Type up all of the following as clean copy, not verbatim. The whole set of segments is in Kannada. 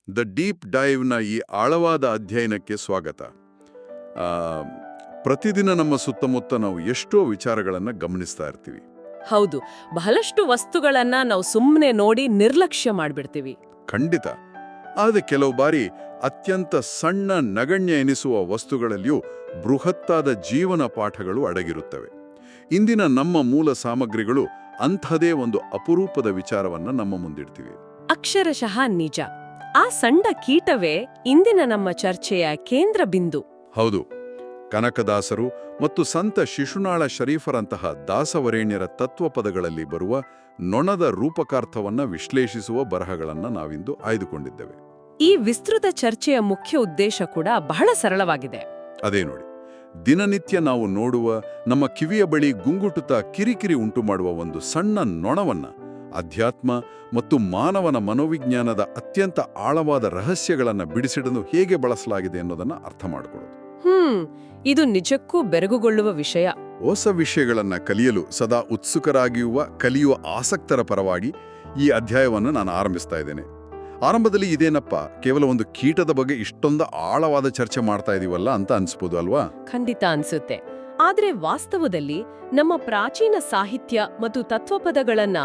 ದ ಡೀಪ್ ಡೈವ್ನ ಈ ಆಳವಾದ ಅಧ್ಯಯನಕ್ಕೆ ಸ್ವಾಗತ. ಆ, ಪ್ರತಿದಿನ ನಮ್ಮ ಸುತ್ತಮುತ್ತ ನಾವು ಎಷ್ಟೋ ವಿಚಾರಗಳನ್ನು ಗಮನಿಸ್ತಾ ಇರ್ತೀವಿ. ಹೌದು, ಬಹಳಷ್ಟು ವಸ್ತುಗಳನ್ನ ನಾವು ಸುಮ್ಮನೆ ನೋಡಿ ನಿರ್ಲಕ್ಷ್ಯ ಮಾಡ್ಬಿಡ್ತೀವಿ. ಖಂಡಿತ. ಆದರೆ ಕೆಲವು ಬಾರಿ ಅತ್ಯಂತ ಸಣ್ಣ ನಗಣ್ಯ ಎನಿಸುವ ವಸ್ತುಗಳಲ್ಲಿಯೂ ಬೃಹತ್ತಾದ ಜೀವನ ಪಾಠಗಳು ಅಡಗಿರುತ್ತವೆ. ಇಂದಿನ ನಮ್ಮ ಮೂಲ ಸಾಮಗ್ರಿಗಳು ಅಂಥದೇ ಒಂದು ಅಪರೂಪದ ವಿಚಾರವನ್ನ ನಮ್ಮ ಮುಂದಿಡ್ತೀವಿ. ಅಕ್ಷರಶಃ ನಿಜ. ಆ ಸಣ್ಣ ಕೀಟವೇ ಇಂದಿನ ನಮ್ಮ ಚರ್ಚೆಯ ಕೇಂದ್ರ ಬಿಂದು. ಹೌದು, ಕನಕದಾಸರು ಮತ್ತು ಸಂತ ಶಿಶುನಾಳ ಶರೀಫರಂತಹ ದಾಸವರೇಣ್ಯರ ತತ್ವಪದಗಳಲ್ಲಿ ಬರುವ ನೊಣದ ರೂಪಕಾರ್ಥವನ್ನ ವಿಶ್ಲೇಷಿಸುವ ಬರಹಗಳನ್ನು ನಾವಿಂದು ಆಯ್ದುಕೊಂಡಿದ್ದೇವೆ. ಈ ವಿಸ್ತೃತ ಚರ್ಚೆಯ ಮುಖ್ಯ ಉದ್ದೇಶ ಕೂಡ ಬಹಳ ಸರಳವಾಗಿದೆ. ಅದೇ ನೋಡಿ, ದಿನನಿತ್ಯ ನಾವು ನೋಡುವ, ನಮ್ಮ ಕಿವಿಯ ಬಳಿ ಗುಂಗುಟುತ್ತಾ ಕಿರಿಕಿರಿ ಉಂಟುಮಾಡುವ ಒಂದು ಸಣ್ಣ ನೊಣವನ್ನ ಅಧ್ಯಾತ್ಮ ಮತ್ತು ಮಾನವನ ಮನೋವಿಜ್ಞಾನದ ಅತ್ಯಂತ ಆಳವಾದ ರಹಸ್ಯಗಳನ್ನು ಬಿಡಿಸಿಡಲು ಹೇಗೆ ಬಳಸಲಾಗಿದೆ ಅನ್ನೋದನ್ನ ಅರ್ಥ ಮಾಡಿಕೊಳ್ಳೋದು. ಇದು ನಿಜಕ್ಕೂ ಬೆರಗುಗೊಳ್ಳುವ ವಿಷಯ. ಹೊಸ ವಿಷಯಗಳನ್ನು ಕಲಿಯಲು ಸದಾ ಉತ್ಸುಕರಾಗಿರುವ, ಕಲಿಯುವ ಆಸಕ್ತರ ಪರವಾಗಿ ಈ ಅಧ್ಯಾಯವನ್ನು ನಾನು ಆರಂಭಿಸ್ತಾ ಇದ್ದೇನೆ. ಆರಂಭದಲ್ಲಿ ಇದೇನಪ್ಪ, ಕೇವಲ ಒಂದು ಕೀಟದ ಬಗ್ಗೆ ಇಷ್ಟೊಂದು ಆಳವಾದ ಚರ್ಚೆ ಮಾಡ್ತಾ ಇದೀವಲ್ಲ ಅಂತ ಅನ್ಸ್ಬೋದು ಅಲ್ವಾ? ಖಂಡಿತ ಅನ್ಸುತ್ತೆ. ಆದ್ರೆ ವಾಸ್ತವದಲ್ಲಿ ನಮ್ಮ ಪ್ರಾಚೀನ ಸಾಹಿತ್ಯ ಮತ್ತು ತತ್ವಪದಗಳನ್ನ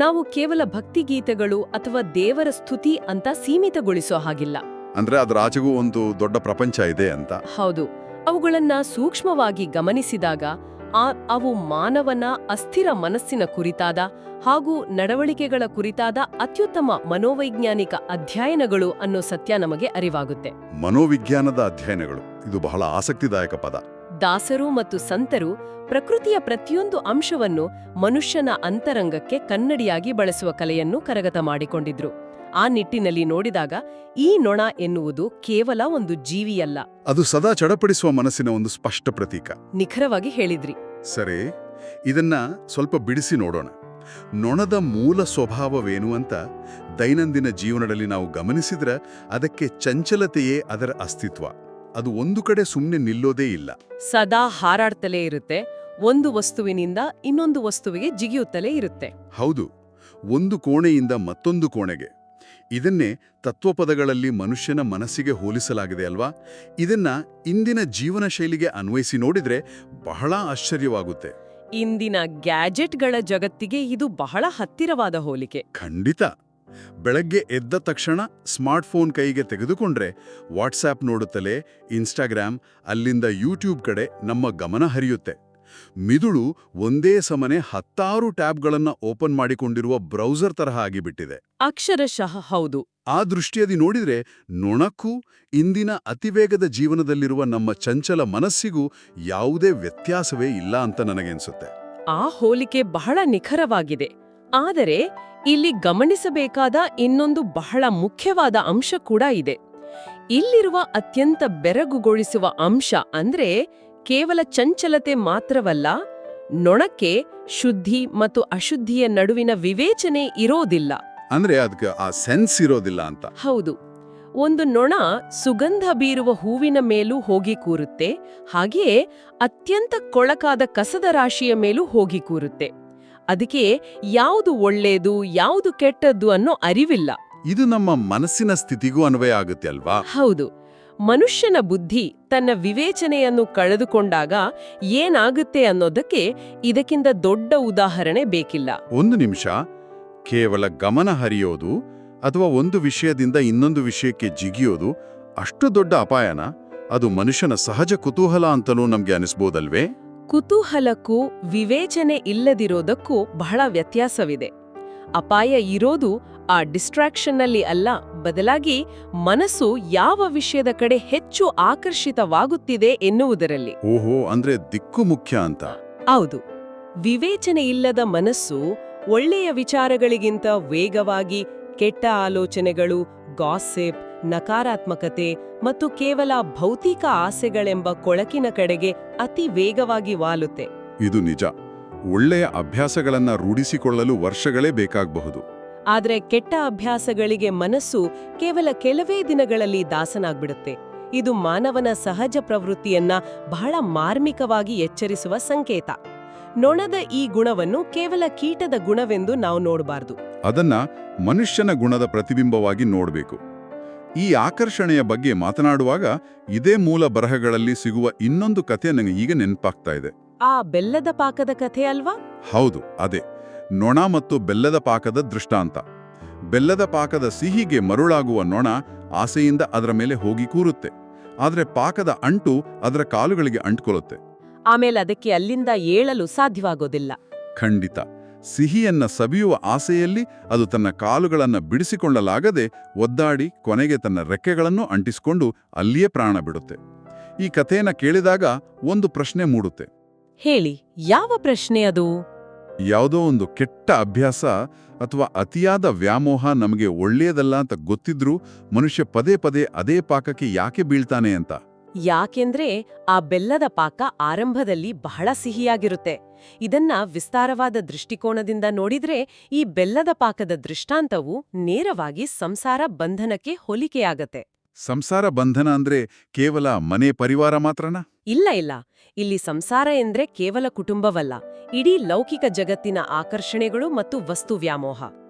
ನಾವು ಕೇವಲ ಭಕ್ತಿಗೀತೆಗಳು ಅಥವಾ ದೇವರ ಸ್ತುತಿ ಅಂತ ಸೀಮಿತಗೊಳಿಸೋ ಹಾಗಿಲ್ಲ. ಅಂದ್ರೆ ಅದರ ಆಚೆಗೂ ಒಂದು ದೊಡ್ಡ ಪ್ರಪಂಚ ಇದೆ ಅಂತ. ಹೌದು, ಅವುಗಳನ್ನ ಸೂಕ್ಷ್ಮವಾಗಿ ಗಮನಿಸಿದಾಗ ಅವು ಮಾನವನ ಅಸ್ಥಿರ ಮನಸ್ಸಿನ ಕುರಿತಾದ ಹಾಗೂ ನಡವಳಿಕೆಗಳ ಕುರಿತಾದ ಅತ್ಯುತ್ತಮ ಮನೋವೈಜ್ಞಾನಿಕ ಅಧ್ಯಯನಗಳು ಅನ್ನೋ ಸತ್ಯ ನಮಗೆ ಅರಿವಾಗುತ್ತೆ. ಮನೋವಿಜ್ಞಾನದ ಅಧ್ಯಯನಗಳು, ಇದು ಬಹಳ ಆಸಕ್ತಿದಾಯಕ ಪದ. ದಾಸರು ಮತ್ತು ಸಂತರು ಪ್ರಕೃತಿಯ ಪ್ರತಿಯೊಂದು ಅಂಶವನ್ನು ಮನುಷ್ಯನ ಅಂತರಂಗಕ್ಕೆ ಕನ್ನಡಿಯಾಗಿ ಬಳಸುವ ಕಲೆಯನ್ನು ಕರಗತ ಮಾಡಿಕೊಂಡಿದ್ರು. ಆ ನಿಟ್ಟಿನಲ್ಲಿ ನೋಡಿದಾಗ ಈ ನೊಣ ಎನ್ನುವುದು ಕೇವಲ ಒಂದು ಜೀವಿಯಲ್ಲ, ಅದು ಸದಾ ಚಡಪಡಿಸುವ ಮನಸ್ಸಿನ ಒಂದು ಸ್ಪಷ್ಟ ಪ್ರತೀಕ. ನಿಖರವಾಗಿ ಹೇಳಿದ್ರಿ. ಸರಿ, ಇದನ್ನ ಸ್ವಲ್ಪ ಬಿಡಿಸಿ ನೋಡೋಣ. ನೊಣದ ಮೂಲ ಸ್ವಭಾವವೇನು ಅಂತ ದೈನಂದಿನ ಜೀವನದಲ್ಲಿ ನಾವು ಗಮನಿಸಿದ್ರೆ ಅದಕ್ಕೆ ಚಂಚಲತೆಯೇ ಅದರ ಅಸ್ತಿತ್ವ. ಅದು ಒಂದು ಕಡೆ ಸುಮ್ಮನೆ ನಿಲ್ಲೋದೇ ಇಲ್ಲ, ಸದಾ ಹಾರಾಡ್ತಲೇ ಇರುತ್ತೆ. ಒಂದು ವಸ್ತುವಿನಿಂದ ಇನ್ನೊಂದು ವಸ್ತುವಿಗೆ ಜಿಗಿಯುತ್ತಲೇ ಇರುತ್ತೆ. ಹೌದು, ಒಂದು ಕೋಣೆಯಿಂದ ಮತ್ತೊಂದು ಕೋಣೆಗೆ. ಇದನ್ನೇ ತತ್ವಪದಗಳಲ್ಲಿ ಮನುಷ್ಯನ ಮನಸ್ಸಿಗೆ ಹೋಲಿಸಲಾಗಿದೆ ಅಲ್ವಾ? ಇದನ್ನ ಇಂದಿನ ಜೀವನ ಶೈಲಿಗೆ ಅನ್ವಯಿಸಿ ನೋಡಿದ್ರೆ ಬಹಳ ಆಶ್ಚರ್ಯವಾಗುತ್ತೆ. ಇಂದಿನ ಗ್ಯಾಜೆಟ್ಗಳ ಜಗತ್ತಿಗೆ ಇದು ಬಹಳ ಹತ್ತಿರವಾದ ಹೋಲಿಕೆ. ಖಂಡಿತ. ಬೆಳಗ್ಗೆ ಎದ್ದ ತಕ್ಷಣ ಸ್ಮಾರ್ಟ್ಫೋನ್ ಕೈಗೆ ತೆಗೆದುಕೊಂಡ್ರೆ ವಾಟ್ಸ್ಆ್ಯಪ್ ನೋಡುತ್ತಲೇ ಇನ್ಸ್ಟಾಗ್ರಾಮ್, ಅಲ್ಲಿಂದ ಯೂಟ್ಯೂಬ್ ಕಡೆ ನಮ್ಮ ಗಮನ ಹರಿಯುತ್ತೆ. ಮಿದುಳು ಒಂದೇ ಸಮನೆ 10 ಟ್ಯಾಬ್ಗಳನ್ನು ಓಪನ್ ಮಾಡಿಕೊಂಡಿರುವ ಬ್ರೌಸರ್ ತರಹ ಆಗಿಬಿಟ್ಟಿದೆ. ಅಕ್ಷರಶಃ ಹೌದು. ಆ ದೃಷ್ಟಿಯಲ್ಲಿ ನೋಡಿದ್ರೆ ನೊಣಕ್ಕೂ ಇಂದಿನ ಅತಿವೇಗದ ಜೀವನದಲ್ಲಿರುವ ನಮ್ಮ ಚಂಚಲ ಮನಸ್ಸಿಗೂ ಯಾವುದೇ ವ್ಯತ್ಯಾಸವೇ ಇಲ್ಲ ಅಂತ ನನಗೆನ್ಸುತ್ತೆ. ಆ ಹೋಲಿಕೆ ಬಹಳ ನಿಖರವಾಗಿದೆ. ಆದರೆ ಇಲ್ಲಿ ಗಮನಿಸಬೇಕಾದ ಇನ್ನೊಂದು ಬಹಳ ಮುಖ್ಯವಾದ ಅಂಶ ಕೂಡ ಇದೆ. ಇಲ್ಲಿರುವ ಅತ್ಯಂತ ಬೆರಗುಗೊಳಿಸುವ ಅಂಶ ಅಂದ್ರೆ ಕೇವಲ ಚಂಚಲತೆ ಮಾತ್ರವಲ್ಲ, ನೊಣಕ್ಕೆ ಶುದ್ಧಿ ಮತ್ತು ಅಶುದ್ಧಿಯ ನಡುವಿನ ವಿವೇಚನೆ ಇರೋದಿಲ್ಲ. ಅಂದ್ರೆ ಅದಕ್ಕೆ ಆ ಸೆನ್ಸ್ ಇರೋದಿಲ್ಲ ಅಂತ. ಹೌದು, ಒಂದು ನೊಣ ಸುಗಂಧ ಬೀರುವ ಹೂವಿನ ಮೇಲೂ ಹೋಗಿ ಕೂರುತ್ತೆ, ಹಾಗೆಯೇ ಅತ್ಯಂತ ಕೊಳಕಾದ ಕಸದ ರಾಶಿಯ ಮೇಲೂ ಹೋಗಿ ಕೂರುತ್ತೆ. ಅದಕ್ಕೆ ಯಾವುದು ಒಳ್ಳೇದು ಯಾವುದು ಕೆಟ್ಟದ್ದು ಅನ್ನೋ ಅರಿವಿಲ್ಲ. ಇದು ನಮ್ಮ ಮನಸ್ಸಿನ ಸ್ಥಿತಿಗೂ ಅನ್ವಯ ಆಗುತ್ತೆ ಅಲ್ವಾ? ಹೌದು, ಮನುಷ್ಯನ ಬುದ್ಧಿ ತನ್ನ ವಿವೇಚನೆಯನ್ನು ಕಳೆದುಕೊಂಡಾಗ ಏನಾಗುತ್ತೆ ಅನ್ನೋದಕ್ಕೆ ಇದಕ್ಕಿಂತ ದೊಡ್ಡ ಉದಾಹರಣೆ ಬೇಕಿಲ್ಲ. ಒಂದು ನಿಮಿಷ, ಕೇವಲ ಗಮನ ಹರಿಯೋದು ಅಥವಾ ಒಂದು ವಿಷಯದಿಂದ ಇನ್ನೊಂದು ವಿಷಯಕ್ಕೆ ಜಿಗಿಯೋದು ಅಷ್ಟು ದೊಡ್ಡ ಅಪಾಯನ? ಅದು ಮನುಷ್ಯನ ಸಹಜ ಕುತೂಹಲ ಅಂತಲೂ ನಮ್ಗೆ ಅನಿಸ್ಬೋದಲ್ವೇ? ಕುತೂಹಲಕ್ಕೂ ವಿವೇಚನೆ ಇಲ್ಲದಿರೋದಕ್ಕೂ ಬಹಳ ವ್ಯತ್ಯಾಸವಿದೆ. ಅಪಾಯ ಇರೋದು ಆ ಡಿಸ್ಟ್ರಾಕ್ಷನ್ನಲ್ಲಿ ಅಲ್ಲ, ಬದಲಾಗಿ ಮನಸ್ಸು ಯಾವ ವಿಷಯದ ಕಡೆ ಹೆಚ್ಚು ಆಕರ್ಷಿತವಾಗುತ್ತಿದೆ ಎನ್ನುವುದರಲ್ಲಿ. ಓಹೋ, ಅಂದ್ರೆ ದಿಕ್ಕು ಮುಖ್ಯ ಅಂತ. ಹೌದು, ವಿವೇಚನೆ ಇಲ್ಲದ ಮನಸ್ಸು ಒಳ್ಳೆಯ ವಿಚಾರಗಳಿಗಿಂತ ವೇಗವಾಗಿ ಕೆಟ್ಟ ಆಲೋಚನೆಗಳು, ಗಾಸಿಪ್, ನಕಾರಾತ್ಮಕತೆ ಮತ್ತು ಕೇವಲ ಭೌತಿಕ ಆಸೆಗಳೆಂಬ ಕೊಳಕಿನ ಕಡೆಗೆ ಅತಿ ವೇಗವಾಗಿ ವಾಲುತ್ತೆ. ಇದು ನಿಜ. ಒಳ್ಳೆಯ ಅಭ್ಯಾಸಗಳನ್ನ ರೂಢಿಸಿಕೊಳ್ಳಲು ವರ್ಷಗಳೇ ಬೇಕಾಗಬಹುದು. ಆದ್ರೆ ಕೆಟ್ಟ ಅಭ್ಯಾಸಗಳಿಗೆ ಮನಸ್ಸು ಕೇವಲ ಕೆಲವೇ ದಿನಗಳಲ್ಲಿ ದಾಸನಾಗ್ಬಿಡುತ್ತೆ. ಇದು ಮಾನವನ ಸಹಜ ಪ್ರವೃತ್ತಿಯನ್ನ ಬಹಳ ಮಾರ್ಮಿಕವಾಗಿ ಎಚ್ಚರಿಸುವ ಸಂಕೇತ. ನೊಣದ ಈ ಗುಣವನ್ನು ಕೇವಲ ಕೀಟದ ಗುಣವೆಂದು ನಾವು ನೋಡಬಾರದು. ಅದನ್ನ ಮನುಷ್ಯನ ಗುಣದ ಪ್ರತಿಬಿಂಬವಾಗಿ ನೋಡಬೇಕು. ಈ ಆಕರ್ಷಣೆಯ ಬಗ್ಗೆ ಮಾತನಾಡುವಾಗ ಇದೇ ಮೂಲ ಬರಹಗಳಲ್ಲಿ ಸಿಗುವ ಇನ್ನೊಂದು ಕಥೆ ನನಗೆ ಈಗ ನೆನಪಾಗ್ತಾ ಇದೆ. ಆ ಬೆಲ್ಲದ ಪಾಕದ ಕಥೆ ಅಲ್ವಾ? ಹೌದು, ಅದೇ ನೊಣ ಮತ್ತು ಬೆಲ್ಲದ ಪಾಕದ ದೃಷ್ಟಾಂತ. ಬೆಲ್ಲದ ಪಾಕದ ಸಿಹಿಗೆ ಮರುಳಾಗುವ ನೊಣ ಆಸೆಯಿಂದ ಅದರ ಮೇಲೆ ಹೋಗಿ ಕೂರುತ್ತೆ. ಆದರೆ ಪಾಕದ ಅಂಟು ಅದರ ಕಾಲುಗಳಿಗೆ ಅಂಟ್ಕೊಳ್ಳುತ್ತೆ. ಆಮೇಲೆ ಅದಕ್ಕೆ ಅಲ್ಲಿಂದ ಏಳಲು ಸಾಧ್ಯವಾಗೋದಿಲ್ಲ. ಖಂಡಿತ. ಸಿಹಿಯನ್ನ ಸವಿಯುವ ಆಸೆಯಲ್ಲಿ ಅದು ತನ್ನ ಕಾಲುಗಳನ್ನು ಬಿಡಿಸಿಕೊಳ್ಳಲಾಗದೆ ಒದ್ದಾಡಿ ಕೊನೆಗೆ ತನ್ನ ರೆಕ್ಕೆಗಳನ್ನು ಅಂಟಿಸಿಕೊಂಡು ಅಲ್ಲಿಯೇ ಪ್ರಾಣ ಬಿಡುತ್ತೆ. ಈ ಕಥೆಯನ್ನ ಕೇಳಿದಾಗ ಒಂದು ಪ್ರಶ್ನೆ ಮೂಡುತ್ತೆ. ಹೇಳಿ, ಯಾವ ಪ್ರಶ್ನೆ ಅದು? ಯಾವುದೋ ಒಂದು ಕೆಟ್ಟ ಅಭ್ಯಾಸ ಅಥವಾ ಅತಿಯಾದ ವ್ಯಾಮೋಹ ನಮಗೆ ಒಳ್ಳೆಯದಲ್ಲ ಅಂತ ಗೊತ್ತಿದ್ರೂ ಮನುಷ್ಯ ಪದೇ ಪದೇ ಅದೇ ಪಾಕಕ್ಕೆ ಯಾಕೆ ಬೀಳ್ತಾನೆ ಅಂತ. ಯಾಕೆಂದ್ರೆ ಆ ಬೆಲ್ಲದ ಪಾಕ ಆರಂಭದಲ್ಲಿ ಬಹಳ ಸಿಹಿಯಾಗಿರುತ್ತೆ. ಇದನ್ನ ವಿಸ್ತಾರವಾದ ದೃಷ್ಟಿಕೋನದಿಂದ ನೋಡಿದ್ರೆ ಈ ಬೆಲ್ಲದ ಪಾಕದ ದೃಷ್ಟಾಂತವು ನೇರವಾಗಿ ಸಂಸಾರ ಬಂಧನಕ್ಕೆ ಹೋಲಿಕೆಯಾಗತ್ತೆ. ಸಂಸಾರ ಬಂಧನ ಅಂದ್ರೆ ಕೇವಲ ಮನೆ ಪರಿವಾರ ಮಾತ್ರನಾ? ಇಲ್ಲ ಇಲ್ಲ, ಇಲ್ಲಿ ಸಂಸಾರ ಎಂದ್ರೆ ಕೇವಲ ಕುಟುಂಬವಲ್ಲ, ಇಡೀ ಲೌಕಿಕ ಜಗತ್ತಿನ ಆಕರ್ಷಣೆಗಳು ಮತ್ತು ವಸ್ತು ವ್ಯಾಮೋಹ.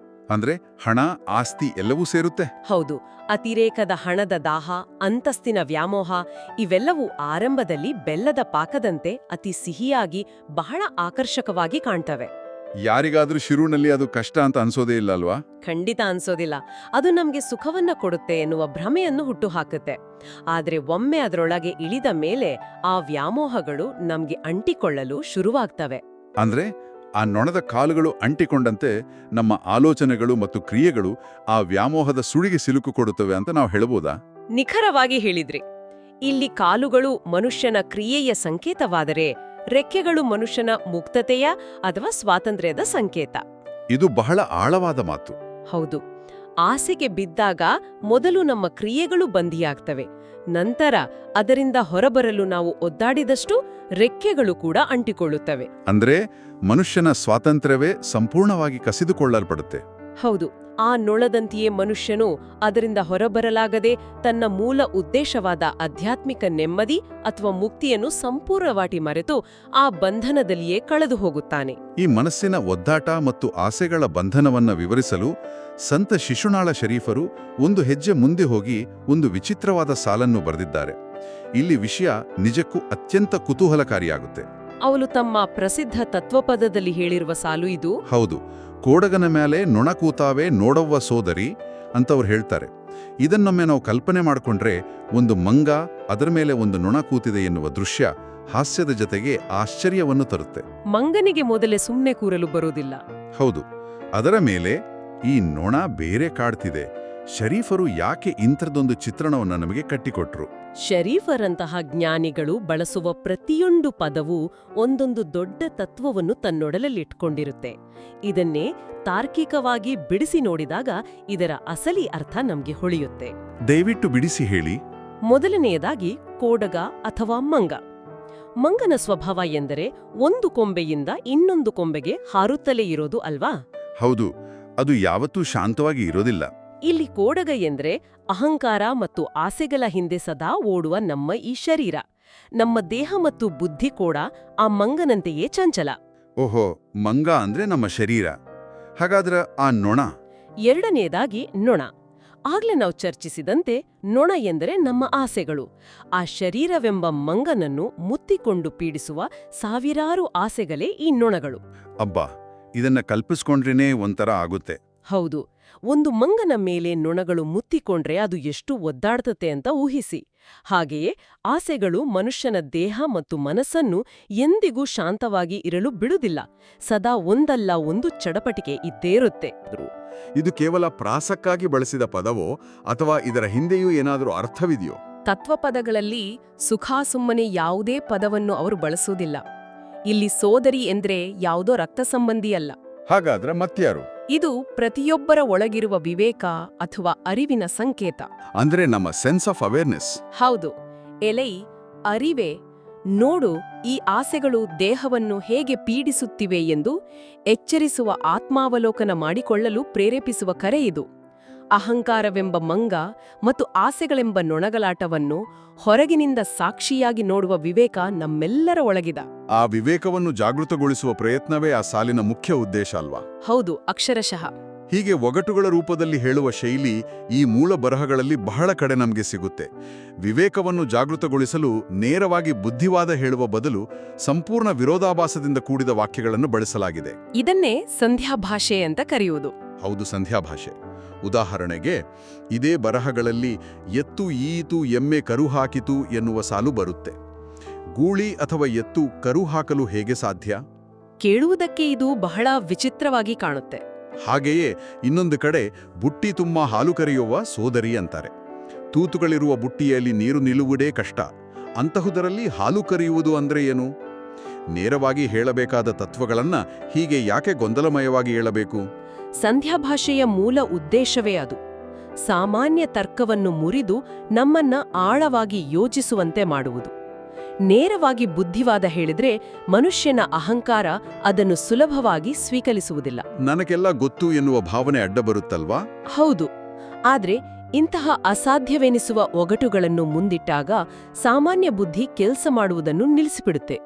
ಅಂದ್ರೆ ಹಣ, ಆಸ್ತಿ ಎಲ್ಲವೂ ಸೇರುತ್ತೆ. ಹೌದು, ಅತಿರೇಕದ ಹಣದ ದಾಹ, ಅಂತಸ್ತಿನ ವ್ಯಾಮೋಹ ಇವೆಲ್ಲವೂ ಆರಂಭದಲ್ಲಿ ಬೆಲ್ಲದ ಪಾಕದಂತೆ ಅತಿ ಸಿಹಿಯಾಗಿ ಬಹಳ ಆಕರ್ಷಕವಾಗಿ ಕಾಣ್ತವೆ. ಯಾರಿಗಾದ್ರೂ ಶಿರುನಲ್ಲಿ ಅದು ಕಷ್ಟ ಅಂತ ಅನ್ಸೋದೇ ಇಲ್ಲ ಅಲ್ವಾ? ಖಂಡಿತ ಅನ್ಸೋದಿಲ್ಲ. ಅದು ನಮ್ಗೆ ಸುಖವನ್ನ ಕೊಡುತ್ತೆ ಎನ್ನುವ ಭ್ರಮೆಯನ್ನು ಹುಟ್ಟುಹಾಕುತ್ತೆ. ಆದ್ರೆ ಒಮ್ಮೆ ಅದರೊಳಗೆ ಇಳಿದ ಮೇಲೆ ಆ ವ್ಯಾಮೋಹಗಳು ನಮ್ಗೆ ಅಂಟಿಕೊಳ್ಳಲು ಶುರುವಾಗ್ತವೆ. ಅಂದ್ರೆ ಆ ನೊಣದ ಕಾಲುಗಳು ಅಂಟಿಕೊಂಡಂತೆ ನಮ್ಮ ಆಲೋಚನೆಗಳು ಮತ್ತು ಕ್ರಿಯೆಗಳು ಆ ವ್ಯಾಮೋಹದ ಸುಳಿಗೆ ಸಿಲುಕು ಕೊಡುತ್ತವೆ ಅಂತ ನಾವು ಹೇಳಬಹುದಾ? ನಿಖರವಾಗಿ ಹೇಳಿದ್ರಿ. ಇಲ್ಲಿ ಕಾಲುಗಳು ಮನುಷ್ಯನ ಕ್ರಿಯೆಯ ಸಂಕೇತವಾದರೆ ರೆಕ್ಕೆಗಳು ಮನುಷ್ಯನ ಮುಕ್ತತೆಯ ಅಥವಾ ಸ್ವಾತಂತ್ರ್ಯದ ಸಂಕೇತ. ಇದು ಬಹಳ ಆಳವಾದ ಮಾತು. ಹೌದು, ಆಸೆಗೆ ಬಿದ್ದಾಗ ಮೊದಲು ನಮ್ಮ ಕ್ರಿಯೆಗಳು ಬಂಧಿಯಾಗ್ತವೆ. ನಂತರ ಅದರಿಂದ ಹೊರಬರಲು ನಾವು ಒದ್ದಾಡಿದಷ್ಟು ರೆಕ್ಕೆಗಳು ಕೂಡ ಅಂಟಿಕೊಳ್ಳುತ್ತವೆ. ಅಂದ್ರೆ ಮನುಷ್ಯನ ಸ್ವಾತಂತ್ರ್ಯವೇ ಸಂಪೂರ್ಣವಾಗಿ ಕಸಿದುಕೊಳ್ಳಲ್ಪಡುತ್ತೆ. ಹೌದು, ಆ ನೊಳದಂತೆಯೇ ಮನುಷ್ಯನು ಅದರಿಂದ ಹೊರಬರಲಾಗದೆ ತನ್ನ ಮೂಲ ಉದ್ದೇಶವಾದ ಆಧ್ಯಾತ್ಮಿಕ ನೆಮ್ಮದಿ ಅಥವಾ ಮುಕ್ತಿಯನ್ನು ಸಂಪೂರ್ಣವಾಗಿ ಮರೆತು ಆ ಬಂಧನದಲ್ಲಿಯೇ ಕಳೆದು ಹೋಗುತ್ತಾನೆ. ಈ ಮನಸ್ಸಿನ ಒದ್ದಾಟ ಮತ್ತು ಆಸೆಗಳ ಬಂಧನವನ್ನ ವಿವರಿಸಲು ಸಂತ ಶಿಶುನಾಳ ಶರೀಫರು ಒಂದು ಹೆಜ್ಜೆ ಮುಂದೆ ಹೋಗಿ ಒಂದು ವಿಚಿತ್ರವಾದ ಸಾಲನ್ನು ಬರೆದಿದ್ದಾರೆ. ಇಲ್ಲಿ ವಿಷಯ ನಿಜಕ್ಕೂ ಅತ್ಯಂತ ಕುತೂಹಲಕಾರಿಯಾಗುತ್ತೆ. ಅವಳು ತಮ್ಮ ಪ್ರಸಿದ್ಧ ತತ್ವಪದದಲ್ಲಿ ಹೇಳಿರುವ ಸಾಲು ಇದು. ಹೌದು, ಕೋಡಗನ ಮೇಲೆ ನೊಣ ಕೂತಾವೆ ನೋಡವ್ವ ಸೋದರಿ ಅಂತವ್ರು ಹೇಳ್ತಾರೆ. ಇದನ್ನೊಮ್ಮೆ ನಾವು ಕಲ್ಪನೆ ಮಾಡಿಕೊಂಡ್ರೆ ಒಂದು ಮಂಗ, ಅದರ ಮೇಲೆ ಒಂದು ನೊಣ ಕೂತಿದೆ ಎನ್ನುವ ದೃಶ್ಯ ಹಾಸ್ಯದ ಜೊತೆಗೆ ಆಶ್ಚರ್ಯವನ್ನು ತರುತ್ತೆ. ಮಂಗನಿಗೆ ಮೊದಲೇ ಸುಮ್ಮನೆ ಕೂರಲು ಬರೋದಿಲ್ಲ. ಹೌದು, ಅದರ ಮೇಲೆ ಈ ನೊಣ ಬೇರೆ ಕಾಡ್ತಿದೆ. ಶರೀಫರು ಯಾಕೆ ಇಂಥದ್ದೊಂದು ಚಿತ್ರಣವನ್ನು ನಮಗೆ ಕಟ್ಟಿಕೊಟ್ರು? ಶರೀಫರಂತಹ ಜ್ಞಾನಿಗಳು ಬಳಸುವ ಪ್ರತಿಯೊಂದು ಪದವೂ ಒಂದೊಂದು ದೊಡ್ಡ ತತ್ವವನ್ನು ತನ್ನೊಡಲಲ್ಲಿಟ್ಕೊಂಡಿರುತ್ತೆ. ಇದನ್ನೇ ತಾರ್ಕಿಕವಾಗಿ ಬಿಡಿಸಿ ನೋಡಿದಾಗ ಇದರ ಅಸಲಿ ಅರ್ಥ ನಮ್ಗೆ ಹೊಳೆಯುತ್ತೆ. ದಯವಿಟ್ಟು ಬಿಡಿಸಿ ಹೇಳಿ. ಮೊದಲನೆಯದಾಗಿ ಕೋಡಗ ಅಥವಾ ಮಂಗ. ಮಂಗನ ಸ್ವಭಾವ ಎಂದರೆ ಒಂದು ಕೊಂಬೆಯಿಂದ ಇನ್ನೊಂದು ಕೊಂಬೆಗೆ ಹಾರುತ್ತಲೇ ಇರೋದು ಅಲ್ವಾ? ಹೌದು, ಅದು ಯಾವತ್ತೂ ಶಾಂತವಾಗಿ ಇರೋದಿಲ್ಲ. ಇಲ್ಲಿ ಕೋಡಗ ಎಂದ್ರೆ ಅಹಂಕಾರ ಮತ್ತು ಆಸೆಗಳ ಹಿಂದೆ ಸದಾ ಓಡುವ ನಮ್ಮ ಈ ಶರೀರ. ನಮ್ಮ ದೇಹ ಮತ್ತು ಬುದ್ಧಿ ಕೂಡ ಆ ಮಂಗನಂತೆಯೇ ಚಂಚಲ. ಓಹೋ, ಮಂಗ ಅಂದ್ರೆ ನಮ್ಮ ಶರೀರ. ಹಾಗಾದ್ರೆ ಆ ನೊಣ? ಎರಡನೆಯದಾಗಿ ನೊಣ. ಆಗ್ಲೇ ನಾವು ಚರ್ಚಿಸಿದಂತೆ ನೊಣ ಎಂದರೆ ನಮ್ಮ ಆಸೆಗಳು. ಆ ಶರೀರವೆಂಬ ಮಂಗನನ್ನು ಮುತ್ತಿಕೊಂಡು ಪೀಡಿಸುವ ಸಾವಿರಾರು ಆಸೆಗಳೇ ಈ ನೊಣಗಳು. ಅಬ್ಬಾ, ಇದನ್ನ ಕಲ್ಪಿಸ್ಕೊಂಡ್ರೇನೇ ಒಂಥರ ಆಗುತ್ತೆ. ಹೌದು, ಒಂದು ಮಂಗನ ಮೇಲೆ ನೊಣಗಳು ಮುತ್ತಿಕೊಂಡ್ರೆ ಅದು ಎಷ್ಟು ಒದ್ದಾಡ್ತತೆ ಅಂತ ಊಹಿಸಿ. ಹಾಗೆಯೇ ಆಸೆಗಳು ಮನುಷ್ಯನ ದೇಹ ಮತ್ತು ಮನಸ್ಸನ್ನು ಎಂದಿಗೂ ಶಾಂತವಾಗಿ ಇರಲು ಬಿಡುವುದಿಲ್ಲ. ಸದಾ ಒಂದಲ್ಲ ಒಂದು ಚಡಪಟಿಕೆ ಇದ್ದೇ ಇರುತ್ತೆ. ಇದು ಕೇವಲ ಪ್ರಾಸಕ್ಕಾಗಿ ಬಳಸಿದ ಪದವೋ ಅಥವಾ ಇದರ ಹಿಂದೆಯೂ ಏನಾದರೂ ಅರ್ಥವಿದೆಯೋ? ತತ್ವಪದಗಳಲ್ಲಿ ಸುಖಾಸುಮ್ಮನೆ ಯಾವುದೇ ಪದವನ್ನು ಅವರು ಬಳಸುವುದಿಲ್ಲ. ಇಲ್ಲಿ ಸೋದರಿ ಎಂದ್ರೆ ಯಾವುದೋ ರಕ್ತ ಸಂಬಂಧಿಯಲ್ಲ. ಹಾಗಾದ್ರೆ ಮತ್ಯಾರು? ಇದು ಪ್ರತಿಯೊಬ್ಬರ ಒಳಗಿರುವ ವಿವೇಕ ಅಥವಾ ಅರಿವಿನ ಸಂಕೇತ. ಅಂದ್ರೆ ನಮ್ಮ ಸೆನ್ಸ್ ಆಫ್ ಅವೇರ್ನೆಸ್. ಹೌದು, ಎಲೈ ಅರಿವೆ, ನೋಡು ಈ ಆಸೆಗಳು ದೇಹವನ್ನು ಹೇಗೆ ಪೀಡಿಸುತ್ತಿವೆ ಎಂದು ಎಚ್ಚರಿಸುವ ಆತ್ಮಾವಲೋಕನ ಮಾಡಿಕೊಳ್ಳಲು ಪ್ರೇರೇಪಿಸುವ ಕರೆ ಇದು. ಅಹಂಕಾರವೆಂಬ ಮಂಗ ಮತ್ತು ಆಸೆಗಳೆಂಬ ನೊಣಗಲಾಟವನ್ನು ಹೊರಗಿನಿಂದ ಸಾಕ್ಷಿಯಾಗಿ ನೋಡುವ ವಿವೇಕ ನಮ್ಮೆಲ್ಲರ ಒಳಗಿದ. ಆ ವಿವೇಕವನ್ನು ಜಾಗೃತಗೊಳಿಸುವ ಪ್ರಯತ್ನವೇ ಆ ಸಾಲಿನ ಮುಖ್ಯ ಉದ್ದೇಶ ಅಲ್ವಾ? ಹೌದು, ಅಕ್ಷರಶಃ. ಹೀಗೆ ಒಗಟುಗಳ ರೂಪದಲ್ಲಿ ಹೇಳುವ ಶೈಲಿ ಈ ಮೂಲ ಬರಹಗಳಲ್ಲಿ ಬಹಳ ಕಡೆ ನಮಗೆ ಸಿಗುತ್ತೆ. ವಿವೇಕವನ್ನು ಜಾಗೃತಗೊಳಿಸಲು ನೇರವಾಗಿ ಬುದ್ಧಿವಾದ ಹೇಳುವ ಬದಲು ಸಂಪೂರ್ಣ ವಿರೋಧಾಭಾಸದಿಂದ ಕೂಡಿದ ವಾಕ್ಯಗಳನ್ನು ಬಳಸಲಾಗಿದೆ. ಇದನ್ನೇ ಸಂಧ್ಯಾಭಾಷೆ ಅಂತ ಕರೆಯುವುದು. ಹೌದು, ಸಂಧ್ಯಾಭಾಷೆ. ಉದಾಹರಣೆಗೆ, ಇದೇ ಬರಹಗಳಲ್ಲಿ ಎತ್ತು ಈಯಿತು ಎಮ್ಮೆ ಕರು ಹಾಕಿತು ಎನ್ನುವ ಸಾಲು ಬರುತ್ತೆ. ಗೂಳಿ ಅಥವಾ ಎತ್ತು ಕರು ಹಾಕಲು ಹೇಗೆ ಸಾಧ್ಯ? ಕೇಳುವುದಕ್ಕೆ ಇದು ಬಹಳ ವಿಚಿತ್ರವಾಗಿ ಕಾಣುತ್ತೆ. ಹಾಗೆಯೇ ಇನ್ನೊಂದು ಕಡೆ ಬುಟ್ಟಿ ತುಂಬ ಹಾಲು ಕರೆಯುವ ಸೋದರಿ ಅಂತಾರೆ. ತೂತುಗಳಿರುವ ಬುಟ್ಟಿಯಲ್ಲಿ ನೀರು ನಿಲ್ಲುವುದೇ ಕಷ್ಟ, ಅಂತಹುದರಲ್ಲಿ ಹಾಲು ಕರೆಯುವುದು ಅಂದ್ರೆ ಏನು? ನೇರವಾಗಿ ಹೇಳಬೇಕಾದ ತತ್ವಗಳನ್ನ ಹೀಗೆ ಯಾಕೆ ಗೊಂದಲಮಯವಾಗಿ ಹೇಳಬೇಕು? ಸಂಧ್ಯಾಭಾಷೆಯ ಮೂಲ ಉದ್ದೇಶವೇ ಅದು. ಸಾಮಾನ್ಯ ತರ್ಕವನ್ನು ಮುರಿದು ನಮ್ಮನ್ನ ಆಳವಾಗಿ ಯೋಚಿಸುವಂತೆ ಮಾಡುವುದು. ನೇರವಾಗಿ ಬುದ್ಧಿವಾದ ಹೇಳಿದ್ರೆ ಮನುಷ್ಯನ ಅಹಂಕಾರ ಅದನ್ನು ಸುಲಭವಾಗಿ ಸ್ವೀಕರಿಸುವುದಿಲ್ಲ. ನನಗೆಲ್ಲ ಗೊತ್ತು ಎನ್ನುವ ಭಾವನೆ ಅಡ್ಡ ಬರುತ್ತಲ್ವಾ? ಹೌದು. ಆದ್ರೆ ಇಂತಹ ಅಸಾಧ್ಯವೆನಿಸುವ ಒಗಟುಗಳನ್ನು ಮುಂದಿಟ್ಟಾಗ ಸಾಮಾನ್ಯ ಬುದ್ಧಿ ಕೆಲಸ ಮಾಡುವುದನ್ನು ನಿಲ್ಲಿಸಿಬಿಡುತ್ತೆ.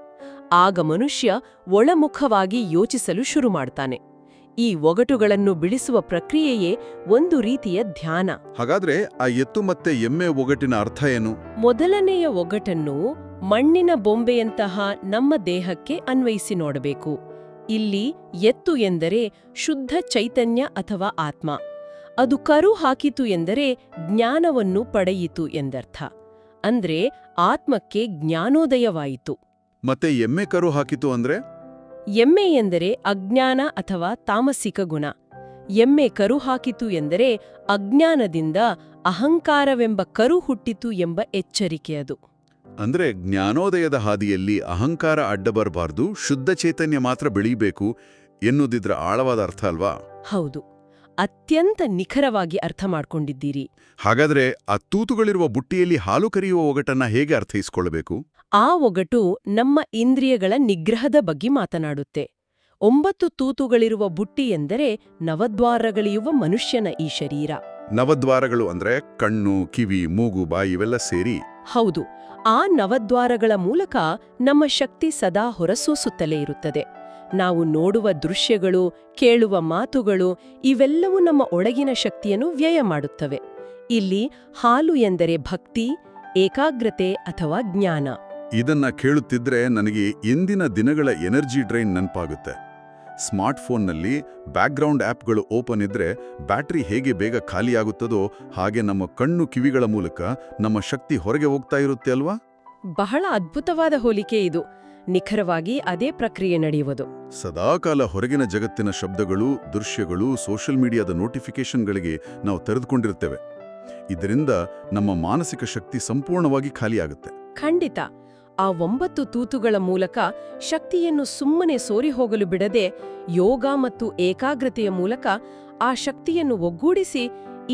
ಆಗ ಮನುಷ್ಯ ಒಳಮುಖವಾಗಿ ಯೋಚಿಸಲು ಶುರು ಮಾಡ್ತಾನೆ. ಈ ಒಗಟುಗಳನ್ನು ಬಿಡಿಸುವ ಪ್ರಕ್ರಿಯೆಯೇ ಒಂದು ರೀತಿಯ ಧ್ಯಾನ. ಹಾಗಾದ್ರೆ ಆ ಎತ್ತು ಮತ್ತೆ ಎಮ್ಮೆ ಒಗಟಿನ ಅರ್ಥ ಏನು? ಮೊದಲನೆಯ ಒಗಟನ್ನು ಮಣ್ಣಿನ ಬೊಂಬೆಯಂತಹ ನಮ್ಮ ದೇಹಕ್ಕೆ ಅನ್ವಯಿಸಿ ನೋಡಬೇಕು. ಇಲ್ಲಿ ಎತ್ತು ಎಂದರೆ ಶುದ್ಧ ಚೈತನ್ಯ ಅಥವಾ ಆತ್ಮ. ಅದು ಕರು ಹಾಕಿತು ಎಂದರೆ ಜ್ಞಾನವನ್ನು ಪಡೆಯಿತು ಎಂದರ್ಥ. ಅಂದ್ರೆ ಆತ್ಮಕ್ಕೆ ಜ್ಞಾನೋದಯವಾಯಿತು. ಮತ್ತೆ ಎಮ್ಮೆ ಕರು ಹಾಕಿತು ಅಂದ್ರೆ? ಎಮ್ಮೆ ಎಂದರೆ ಅಜ್ಞಾನ ಅಥವಾ ತಾಮಸಿಕ ಗುಣ. ಎಮ್ಮೆ ಕರು ಹಾಕಿತು ಎಂದರೆ ಅಜ್ಞಾನದಿಂದ ಅಹಂಕಾರವೆಂಬ ಕರು ಹುಟ್ಟಿತು ಎಂಬ ಎಚ್ಚರಿಕೆಯದು. ಅಂದ್ರೆ ಜ್ಞಾನೋದಯದ ಹಾದಿಯಲ್ಲಿ ಅಹಂಕಾರ ಅಡ್ಡಬರಬಾರ್ದು, ಶುದ್ಧ ಚೈತನ್ಯ ಮಾತ್ರ ಬೆಳೀಬೇಕು ಎನ್ನುವುದಿದ್ರ ಆಳವಾದ ಅರ್ಥ ಅಲ್ವಾ? ಹೌದು, ಅತ್ಯಂತ ನಿಖರವಾಗಿ ಅರ್ಥ ಮಾಡ್ಕೊಂಡಿದ್ದೀರಿ. ಹಾಗಾದ್ರೆ ಆ ತೂತುಗಳಿರುವ ಬುಟ್ಟಿಯಲ್ಲಿ ಹಾಲು ಕರೆಯುವ ಒಗಟನ್ನ ಹೇಗೆ ಅರ್ಥೈಸ್ಕೊಳ್ಬೇಕು? ಆ ಒಗಟು ನಮ್ಮ ಇಂದ್ರಿಯಗಳ ನಿಗ್ರಹದ ಬಗ್ಗೆ ಮಾತನಾಡುತ್ತೆ. 9 ತೂತುಗಳಿರುವ ಬುಟ್ಟಿ ಎಂದರೆ ನವದ್ವಾರಗಳಿಯುವ ಮನುಷ್ಯನ ಈ ಶರೀರ. ನವದ್ವಾರಗಳು ಅಂದ್ರೆ ಕಣ್ಣು, ಕಿವಿ, ಮೂಗು, ಬಾಯಿ ಇವೆಲ್ಲ ಸೇರಿ? ಹೌದು. ಆ ನವದ್ವಾರಗಳ ಮೂಲಕ ನಮ್ಮ ಶಕ್ತಿ ಸದಾ ಹೊರಸೂಸುತ್ತಲೇ ಇರುತ್ತದೆ. ನಾವು ನೋಡುವ ದೃಶ್ಯಗಳು, ಕೇಳುವ ಮಾತುಗಳು ಇವೆಲ್ಲವೂ ನಮ್ಮ ಒಳಗಿನ ಶಕ್ತಿಯನ್ನು ವ್ಯಯ ಮಾಡುತ್ತವೆ. ಇಲ್ಲಿ ಹಾಲು ಎಂದರೆ ಭಕ್ತಿ, ಏಕಾಗ್ರತೆ ಅಥವಾ ಜ್ಞಾನ. ಇದನ್ನ ಕೇಳುತ್ತಿದ್ರೆ ನನಗೆ ಇಂದಿನ ದಿನಗಳ ಎನರ್ಜಿ ಡ್ರೈನ್ ನೆನಪಾಗುತ್ತೆ. ಸ್ಮಾರ್ಟ್ಫೋನ್ನಲ್ಲಿ ಬ್ಯಾಕ್ಗ್ರೌಂಡ್ ಆ್ಯಪ್ಗಳು ಓಪನ್ ಇದ್ರೆ ಬ್ಯಾಟರಿ ಹೇಗೆ ಬೇಗ ಖಾಲಿಯಾಗುತ್ತದೋ ಹಾಗೆ ನಮ್ಮ ಕಣ್ಣು ಕಿವಿಗಳ ಮೂಲಕ ನಮ್ಮ ಶಕ್ತಿ ಹೊರಗೆ ಹೋಗ್ತಾ ಇರುತ್ತೆ ಅಲ್ವಾ? ಬಹಳ ಅದ್ಭುತವಾದ ಹೋಲಿಕೆ ಇದು. ನಿಖರವಾಗಿ ಅದೇ ಪ್ರಕ್ರಿಯೆ ನಡೆಯುವುದು. ಸದಾಕಾಲ ಹೊರಗಿನ ಜಗತ್ತಿನ ಶಬ್ದಗಳು, ದೃಶ್ಯಗಳು, ಸೋಷಿಯಲ್ ಮೀಡಿಯಾದ ನೋಟಿಫಿಕೇಶನ್ಗಳಿಗೆ ನಾವು ತೆರೆದುಕೊಂಡಿರ್ತೇವೆ. ಇದರಿಂದ ನಮ್ಮ ಮಾನಸಿಕ ಶಕ್ತಿ ಸಂಪೂರ್ಣವಾಗಿ ಖಾಲಿಯಾಗುತ್ತೆ. ಖಂಡಿತ. ಆ 9 ತೂತುಗಳ ಮೂಲಕ ಶಕ್ತಿಯನ್ನು ಸುಮ್ಮನೆ ಸೋರಿ ಹೋಗಲು ಬಿಡದೆ ಯೋಗ ಮತ್ತು ಏಕಾಗ್ರತೆಯ ಮೂಲಕ ಆ ಶಕ್ತಿಯನ್ನು ಒಗ್ಗೂಡಿಸಿ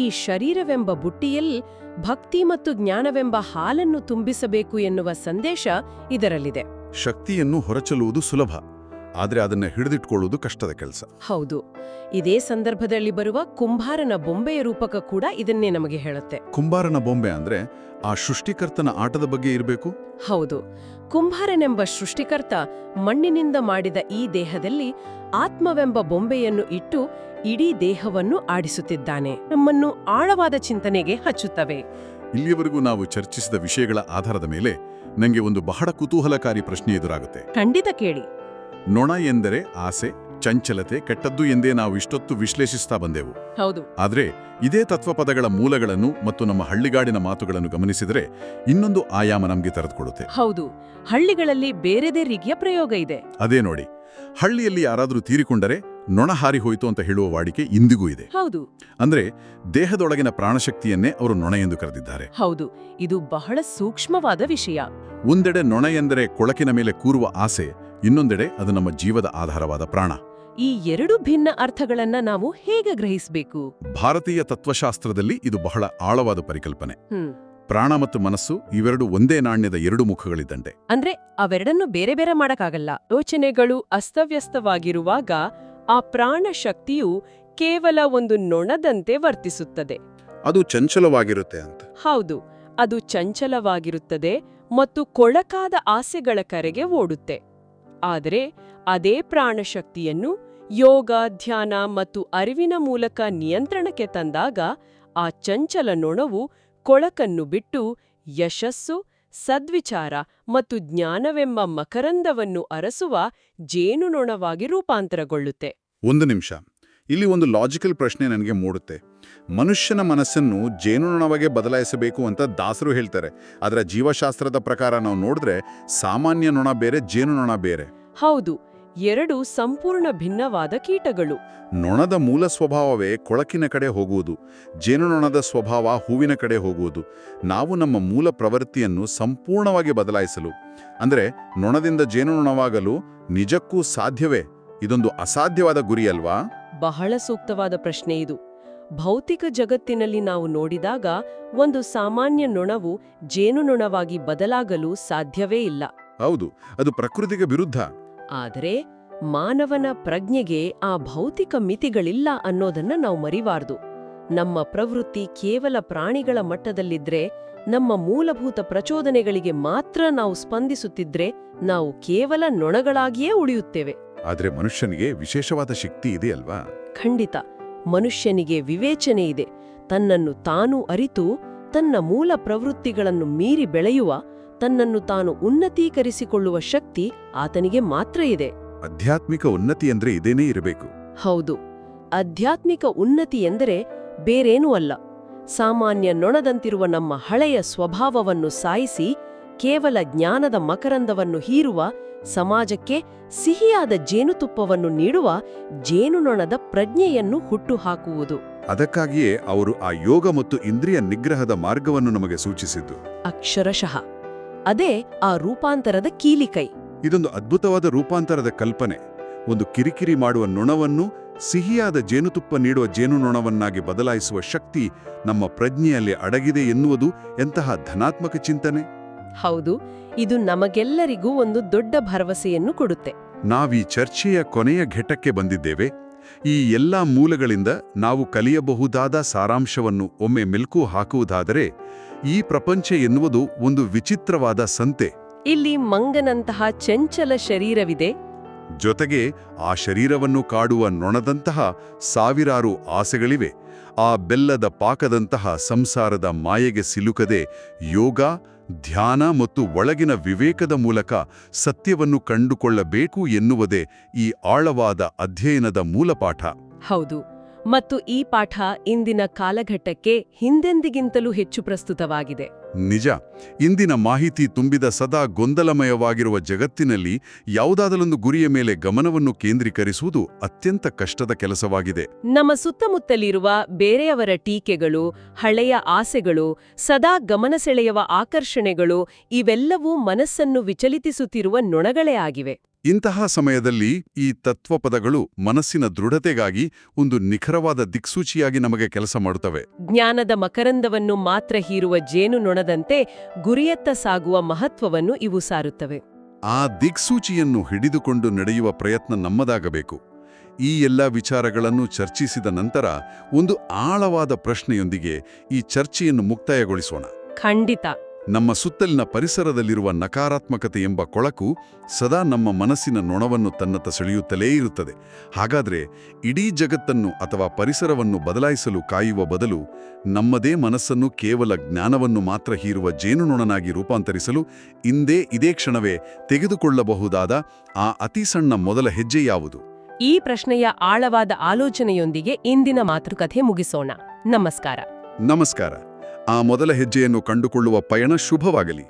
ಈ ಶರೀರವೆಂಬ ಬುಟ್ಟಿಯಲ್ಲಿ ಭಕ್ತಿ ಮತ್ತು ಜ್ಞಾನವೆಂಬ ಹಾಲನ್ನು ತುಂಬಿಸಬೇಕು ಎನ್ನುವ ಸಂದೇಶ ಇದರಲ್ಲಿದೆ. ಶಕ್ತಿಯನ್ನು ಹೊರಚಲುವುದು ಸುಲಭ, ಆದರೆ ಅದನ್ನ ಹಿಡಿದಿಟ್ಕೊಳ್ಳುವುದು ಕಷ್ಟದ ಕೆಲಸ. ಹೌದು. ಇದೇ ಸಂದರ್ಭದಲ್ಲಿ ಬರುವ ಕುಂಬಾರನ ಬೊಂಬೆಯ ರೂಪಕ ಕೂಡ ಇದನ್ನೇ ನಮಗೆ ಹೇಳುತ್ತೆ. ಕುಂಬಾರನ ಬೊಂಬೆ ಅಂದ್ರೆ ಆ ಸೃಷ್ಟಿಕರ್ತನ ಆಟದ ಬಗ್ಗೆ ಇರಬೇಕು. ಹೌದು. ಕುಂಬಾರನೆಂಬ ಸೃಷ್ಟಿಕರ್ತ ಮಣ್ಣಿನಿಂದ ಮಾಡಿದ ಈ ದೇಹದಲ್ಲಿ ಆತ್ಮವೆಂಬ ಬೊಂಬೆಯನ್ನು ಇಟ್ಟು ಇಡೀ ದೇಹವನ್ನು ಆಡಿಸುತ್ತಿದ್ದಾನೆ. ನಮ್ಮನ್ನು ಆಳವಾದ ಚಿಂತನೆಗೆ ಹಚ್ಚುತ್ತವೆ. ಇಲ್ಲಿಯವರೆಗೂ ನಾವು ಚರ್ಚಿಸಿದ ವಿಷಯಗಳ ಆಧಾರದ ಮೇಲೆ ನನಗೆ ಒಂದು ಬಹಳ ಕುತೂಹಲಕಾರಿ ಪ್ರಶ್ನೆ ಎದುರಾಗುತ್ತೆ. ಖಂಡಿತ ಕೇಳಿ. ನೊಣ ಎಂದರೆ ಆಸೆ, ಚಂಚಲತೆ, ಕೆಟ್ಟದ್ದು ಎಂದೇ ನಾವು ಇಷ್ಟೊತ್ತು ವಿಶ್ಲೇಷಿಸ್ತಾ ಬಂದೆವು. ಹೌದು. ಆದ್ರೆ ಇದೇ ತತ್ವಪದಗಳ ಮೂಲಗಳನ್ನು ಮತ್ತು ನಮ್ಮ ಹಳ್ಳಿಗಾಡಿನ ಮಾತುಗಳನ್ನು ಗಮನಿಸಿದರೆ ಇನ್ನೊಂದು ಆಯಾಮ ನಮಗೆ ತೆರೆದುಕೊಳ್ಳುತ್ತೆ. ಹೌದು. ಹಳ್ಳಿಗಳಲ್ಲಿ ಬೇರೆದೇ ರೀತಿಯ ಪ್ರಯೋಗ ಇದೆ. ಅದೇ ನೋಡಿ, ಹಳ್ಳಿಯಲ್ಲಿ ಯಾರಾದರೂ ತೀರಿಕೊಂಡರೆ ನೊಣ ಹಾರಿ ಹೋಯಿತು ಅಂತ ಹೇಳುವ ವಾಡಿಕೆ ಇಂದಿಗೂ ಇದೆ. ಹೌದು. ಅಂದ್ರೆ ದೇಹದೊಳಗಿನ ಪ್ರಾಣಶಕ್ತಿಯನ್ನೇ ಅವರು ನೊಣ ಎಂದು ಕರೆದಿದ್ದಾರೆ. ಹೌದು. ಇದು ಬಹಳ ಸೂಕ್ಷ್ಮವಾದ ವಿಷಯ. ಒಂದೆಡೆ ನೊಣ ಎಂದರೆ ಕೊಳಕಿನ ಮೇಲೆ ಕೂರುವ ಆಸೆ, ಇನ್ನೊಂದೆಡೆ ಅದು ನಮ್ಮ ಜೀವದ ಆಧಾರವಾದ ಪ್ರಾಣ. ಈ ಎರಡು ಭಿನ್ನ ಅರ್ಥಗಳನ್ನ ನಾವು ಹೇಗೆ ಗ್ರಹಿಸಬೇಕು? ಭಾರತೀಯ ತತ್ವಶಾಸ್ತ್ರದಲ್ಲಿ ಇದು ಬಹಳ ಆಳವಾದ ಪರಿಕಲ್ಪನೆ. ಪ್ರಾಣ ಮತ್ತು ಮನಸ್ಸು ಇವೆರಡು ಒಂದೇ ನಾಣ್ಯದ ಎರಡು ಮುಖಗಳಿದ್ದಂತೆ. ಅಂದ್ರೆ ಅವೆರಡನ್ನು ಬೇರೆ ಬೇರೆ ಮಾಡಕ್ಕಾಗಲ್ಲ. ಯೋಚನೆಗಳು ಅಸ್ತವ್ಯಸ್ತವಾಗಿರುವಾಗ ಆ ಪ್ರಾಣ ಶಕ್ತಿಯು ಕೇವಲ ಒಂದು ನೊಣದಂತೆ ವರ್ತಿಸುತ್ತದೆ. ಅದು ಚಂಚಲವಾಗಿರುತ್ತೆ ಅಂತ. ಹೌದು, ಅದು ಚಂಚಲವಾಗಿರುತ್ತದೆ ಮತ್ತು ಕೊಳಕಾದ ಆಸೆಗಳ ಕರೆಗೆ ಓಡುತ್ತೆ. ಆದರೆ ಅದೇ ಪ್ರಾಣಶಕ್ತಿಯನ್ನು ಯೋಗ ಧ್ಯಾನ ಮತ್ತು ಅರಿವಿನ ಮೂಲಕ ನಿಯಂತ್ರಣಕ್ಕೆ ತಂದಾಗ ಆ ಚಂಚಲ ನೊಣವು ಕೊಳಕನ್ನು ಬಿಟ್ಟು ಯಶಸ್ಸು ಸದ್ವಿಚಾರ ಮತ್ತು ಜ್ಞಾನವೆಂಬ ಮಕರಂದವನ್ನು ಅರಸುವ ಜೇನುನೊಣವಾಗಿ ರೂಪಾಂತರಗೊಳ್ಳುತ್ತೆ. ಒಂದು ನಿಮಿಷ, ಇಲ್ಲಿ ಒಂದು ಲಾಜಿಕಲ್ ಪ್ರಶ್ನೆ ನನಗೆ ಮೂಡುತ್ತೆ. ಮನುಷ್ಯನ ಮನಸ್ಸನ್ನು ಜೇನುನೊಣವಾಗಿ ಬದಲಾಯಿಸಬೇಕು ಅಂತ ದಾಸರು ಹೇಳ್ತಾರೆ. ಅದರ ಜೀವಶಾಸ್ತ್ರದ ಪ್ರಕಾರ ನಾವು ನೋಡಿದ್ರೆ ಸಾಮಾನ್ಯ ನೊಣ ಬೇರೆ, ಜೇನುನೊಣ ಬೇರೆ. ಹೌದು, ಎರಡು ಸಂಪೂರ್ಣ ಭಿನ್ನವಾದ ಕೀಟಗಳು. ನೊಣದ ಮೂಲ ಸ್ವಭಾವವೇ ಕೊಳಕಿನ ಕಡೆ ಹೋಗುವುದು, ಜೇನುನೊಣದ ಸ್ವಭಾವ ಹೂವಿನ ಕಡೆ ಹೋಗುವುದು. ನಾವು ನಮ್ಮ ಮೂಲ ಪ್ರವೃತ್ತಿಯನ್ನು ಸಂಪೂರ್ಣವಾಗಿ ಬದಲಾಯಿಸಲು, ಅಂದರೆ ನೊಣದಿಂದ ಜೇನುನೊಣವಾಗಲು ನಿಜಕ್ಕೂ ಸಾಧ್ಯವೇ? ಇದೊಂದು ಅಸಾಧ್ಯವಾದ ಗುರಿ ಅಲ್ವಾ? ಬಹಳ ಸೂಕ್ತವಾದ ಪ್ರಶ್ನೆ ಇದು. ಭೌತಿಕ ಜಗತ್ತಿನಲ್ಲಿ ನಾವು ನೋಡಿದಾಗ ಒಂದು ಸಾಮಾನ್ಯ ನೊಣವು ಜೇನುನೊಣವಾಗಿ ಬದಲಾಗಲು ಸಾಧ್ಯವೇ ಇಲ್ಲ. ಹೌದು, ಅದು ಪ್ರಕೃತಿಗೆ ವಿರುದ್ಧ. ಆದರೆ ಮಾನವನ ಪ್ರಜ್ಞೆಗೆ ಆ ಭೌತಿಕ ಮಿತಿಗಳಿಲ್ಲ ಅನ್ನೋದನ್ನ ನಾವು ಮರಿಬಾರ್ದು. ನಮ್ಮ ಪ್ರವೃತ್ತಿ ಕೇವಲ ಪ್ರಾಣಿಗಳ ಮಟ್ಟದಲ್ಲಿದ್ರೆ, ನಮ್ಮ ಮೂಲಭೂತ ಪ್ರಚೋದನೆಗಳಿಗೆ ಮಾತ್ರ ನಾವು ಸ್ಪಂದಿಸುತ್ತಿದ್ರೆ ನಾವು ಕೇವಲ ನೊಣಗಳಾಗಿಯೇ ಉಳಿಯುತ್ತೇವೆ. ಆದರೆ ಮನುಷ್ಯನಿಗೆ ವಿಶೇಷವಾದ ಶಕ್ತಿ ಇದೆಯಲ್ವಾ? ಖಂಡಿತ. ಮನುಷ್ಯನಿಗೆ ವಿವೇಚನೆ ಇದೆ. ತನ್ನನ್ನು ತಾನು ಅರಿತು ತನ್ನ ಮೂಲ ಪ್ರವೃತ್ತಿಗಳನ್ನು ಮೀರಿ ಬೆಳೆಯುವ, ತನ್ನನ್ನು ತಾನು ಉನ್ನತೀಕರಿಸಿಕೊಳ್ಳುವ ಶಕ್ತಿ ಆತನಿಗೆ ಮಾತ್ರ ಇದೆ. ಆಧ್ಯಾತ್ಮಿಕ ಉನ್ನತಿ ಅಂದ್ರೆ ಇದೇನೇ ಇರಬೇಕು. ಹೌದು, ಆಧ್ಯಾತ್ಮಿಕ ಉನ್ನತಿ ಎಂದರೆ ಬೇರೇನೂ ಅಲ್ಲ. ಸಾಮಾನ್ಯ ನೊಣದಂತಿರುವ ನಮ್ಮ ಹಳೆಯ ಸ್ವಭಾವವನ್ನು ಸಾಯಿಸಿ ಕೇವಲ ಜ್ಞಾನದ ಮಕರಂದವನ್ನು ಹೀರುವ, ಸಮಾಜಕ್ಕೆ ಸಿಹಿಯಾದ ಜೇನುತುಪ್ಪವನ್ನು ನೀಡುವ ಜೇನುನೊಣದ ಪ್ರಜ್ಞೆಯನ್ನು ಹುಟ್ಟುಹಾಕುವುದು. ಅದಕ್ಕಾಗಿಯೇ ಅವರು ಆ ಯೋಗ ಮತ್ತು ಇಂದ್ರಿಯ ನಿಗ್ರಹದ ಮಾರ್ಗವನ್ನು ನಮಗೆ ಸೂಚಿಸಿದ್ದು. ಅಕ್ಷರಶಃ ಅದೇ ಆ ರೂಪಾಂತರದ ಕೀಲಿಕೈ. ಇದೊಂದು ಅದ್ಭುತವಾದ ರೂಪಾಂತರದ ಕಲ್ಪನೆ. ಒಂದು ಕಿರಿಕಿರಿ ಮಾಡುವ ನೊಣವನ್ನು ಸಿಹಿಯಾದ ಜೇನುತುಪ್ಪ ನೀಡುವ ಜೇನುನೊಣವನ್ನಾಗಿ ಬದಲಾಯಿಸುವ ಶಕ್ತಿ ನಮ್ಮ ಪ್ರಜ್ಞೆಯಲ್ಲಿ ಅಡಗಿದೆ ಎನ್ನುವುದು ಎಂತಹ ಧನಾತ್ಮಕ ಚಿಂತನೆ. ಹೌದು, ಇದು ನಮಗೆಲ್ಲರಿಗೂ ಒಂದು ದೊಡ್ಡ ಭರವಸೆಯನ್ನು ಕೊಡುತ್ತೆ. ನಾವೀ ಚರ್ಚೆಯ ಕೊನೆಯ ಘಟ್ಟಕ್ಕೆ ಬಂದಿದ್ದೇವೆ. ಈ ಎಲ್ಲಾ ಮೂಲಗಳಿಂದ ನಾವು ಕಲಿಯಬಹುದಾದ ಸಾರಾಂಶವನ್ನು ಒಮ್ಮೆ ಮೆಲುಕು ಹಾಕುವುದಾದರೆ, ಈ ಪ್ರಪಂಚ ಎನ್ನುವುದು ಒಂದು ವಿಚಿತ್ರವಾದ ಸಂತೆ. ಇಲ್ಲಿ ಮಂಗನಂತಹ ಚಂಚಲ ಶರೀರವಿದೆ, ಜೊತೆಗೆ ಆ ಶರೀರವನ್ನು ಕಾಡುವ ನೊಣದಂತಹ ಸಾವಿರಾರು ಆಸೆಗಳಿವೆ. ಆ ಬೆಲ್ಲದ ಪಾಕದಂತಹ ಸಂಸಾರದ ಮಾಯೆಗೆ ಸಿಲುಕದೆ ಯೋಗ, ಧ್ಯಾನ ಮತ್ತು ಒಳಗಿನ ವಿವೇಕದ ಮೂಲಕ ಸತ್ಯವನ್ನು ಕಂಡುಕೊಳ್ಳಬೇಕು ಎನ್ನುವುದೇ ಈ ಆಳವಾದ ಅಧ್ಯಯನದ ಮೂಲಪಾಠ. ಹೌದು, ಮತ್ತು ಈ ಪಾಠ ಇಂದಿನ ಕಾಲಘಟ್ಟಕ್ಕೆ ಹಿಂದೆಂದಿಗಿಂತಲೂ ಹೆಚ್ಚು ಪ್ರಸ್ತುತವಾಗಿದೆ. ನಿಜ. ಇಂದಿನ ಮಾಹಿತಿ ತುಂಬಿದ ಸದಾ ಗೊಂದಲಮಯವಾಗಿರುವ ಜಗತ್ತಿನಲ್ಲಿ ಯಾವುದಾದರೊಂದು ಗುರಿಯ ಮೇಲೆ ಗಮನವನ್ನು ಕೇಂದ್ರೀಕರಿಸುವುದು ಅತ್ಯಂತ ಕಷ್ಟದ ಕೆಲಸವಾಗಿದೆ. ನಮ್ಮ ಸುತ್ತಮುತ್ತಲಿರುವ ಬೇರೆಯವರ ಟೀಕೆಗಳು, ಹಳೆಯ ಆಸೆಗಳು, ಸದಾ ಗಮನ ಸೆಳೆಯುವ ಆಕರ್ಷಣೆಗಳು ಇವೆಲ್ಲವೂ ಮನಸ್ಸನ್ನು ವಿಚಲಿತಿಸುತ್ತಿರುವ ನೊಣಗಳೇ ಆಗಿವೆ. ಇಂತಹ ಸಮಯದಲ್ಲಿ ಈ ತತ್ವಪದಗಳು ಮನಸ್ಸಿನ ದೃಢತೆಗಾಗಿ ಒಂದು ನಿಖರವಾದ ದಿಕ್ಸೂಚಿಯಾಗಿ ನಮಗೆ ಕೆಲಸ ಮಾಡುತ್ತವೆ. ಜ್ಞಾನದ ಮಕರಂದವನ್ನು ಮಾತ್ರ ಹೀರುವ ಜೇನುನೊಣದಂತೆ ಗುರಿಯತ್ತ ಸಾಗುವ ಮಹತ್ವವನ್ನು ಇವು ಸಾರುತ್ತವೆ. ಆ ದಿಕ್ಸೂಚಿಯನ್ನು ಹಿಡಿದುಕೊಂಡು ನಡೆಯುವ ಪ್ರಯತ್ನ ನಮ್ಮದಾಗಬೇಕು. ಈ ಎಲ್ಲ ವಿಚಾರಗಳನ್ನು ಚರ್ಚಿಸಿದ ನಂತರ ಒಂದು ಆಳವಾದ ಪ್ರಶ್ನೆಯೊಂದಿಗೆ ಈ ಚರ್ಚೆಯನ್ನು ಮುಕ್ತಾಯಗೊಳಿಸೋಣ. ಖಂಡಿತ. ನಮ್ಮ ಸುತ್ತಲಿನ ಪರಿಸರದಲ್ಲಿರುವ ನಕಾರಾತ್ಮಕತೆ ಎಂಬ ಕೊಳಕು ಸದಾ ನಮ್ಮ ಮನಸ್ಸಿನ ನೊಣವನ್ನು ತನ್ನತ್ತ ಸೆಳೆಯುತ್ತಲೇ ಇರುತ್ತದೆ. ಹಾಗಾದ್ರೆ ಇಡೀ ಜಗತ್ತನ್ನು ಅಥವಾ ಪರಿಸರವನ್ನು ಬದಲಾಯಿಸಲು ಕಾಯುವ ಬದಲು ನಮ್ಮದೇ ಮನಸ್ಸನ್ನು ಕೇವಲ ಜ್ಞಾನವನ್ನು ಮಾತ್ರ ಹೀರುವ ಜೇನುನೊಣನಾಗಿ ರೂಪಾಂತರಿಸಲು ಇದೇ ಕ್ಷಣವೇ ತೆಗೆದುಕೊಳ್ಳಬಹುದಾದ ಆ ಅತಿ ಸಣ್ಣ ಮೊದಲ ಹೆಜ್ಜೆ ಯಾವುದು? ಈ ಪ್ರಶ್ನೆಯ ಆಳವಾದ ಆಲೋಚನೆಯೊಂದಿಗೆ ಇಂದಿನ ಮಾತುಕತೆ ಮುಗಿಸೋಣ. ನಮಸ್ಕಾರ. ನಮಸ್ಕಾರ. ಆ ಮೊದಲ ಹೆಜ್ಜೆಯನ್ನು ಕಂಡುಕೊಳ್ಳುವ ಪಯಣ ಶುಭವಾಗಲಿ.